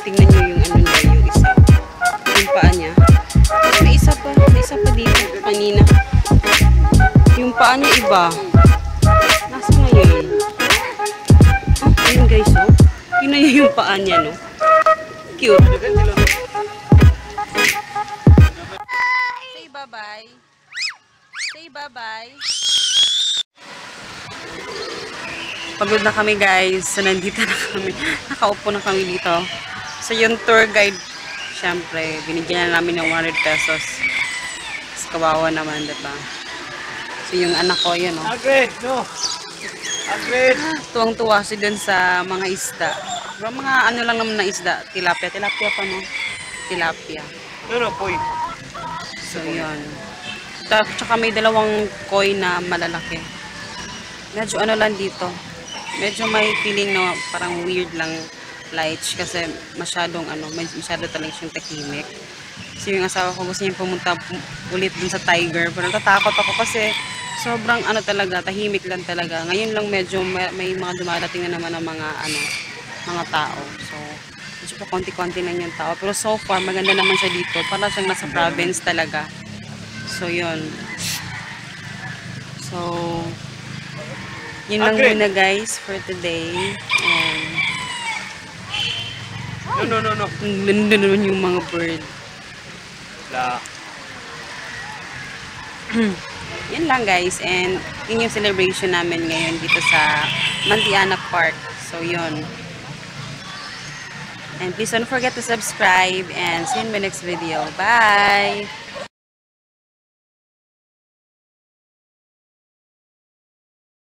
tingnan nyo yung ano niya, yung isa. Yung paa niya. May isa pa dito kanina. Yung paa niya iba. Nasa na yun? Ah, ayun guys, oh. Tingnan nyo yung paa niya, no? Cute. Say bye-bye. Say bye-bye. Pagod na kami guys. So, nandito na kami. Nakaupo na kami dito. So, yung tour guide, syempre, binigyan na namin ng 100 pesos. Tapos, kawawa naman, diba? So, yung anak ko, yun, oh. Agreed, no? Agreed. Tuwang-tuwa si dun sa mga isda. Pero mga ano lang naman na isda. Tilapia. Tilapia pa, no? Tilapia. No, boy. So, yun. Tsaka may dalawang koi na malalaki. Medyo ano lang dito. Medyo may feeling na parang weird lang lights kasi masyadong ano, masyado talaga siyang tahimik. So yung asawa ko gusto niya pumunta ulit dun sa Tiger. Pero natatakot ako kasi sobrang ano talaga, tahimik lang talaga. Ngayon lang medyo may mga dumadating na naman ng mga ano, mga tao. So medyo pa konti-konti lang yung tao. Pero so far maganda naman siya dito. Para siyang nasa province talaga. So yun. So yun lang muna guys for today. And No. ganda naman yung mga bird. La. Yun lang guys. And yun yung celebration namin ngayon dito sa Mantianak Park. So yun. And please don't forget to subscribe and see you in my next video. Bye!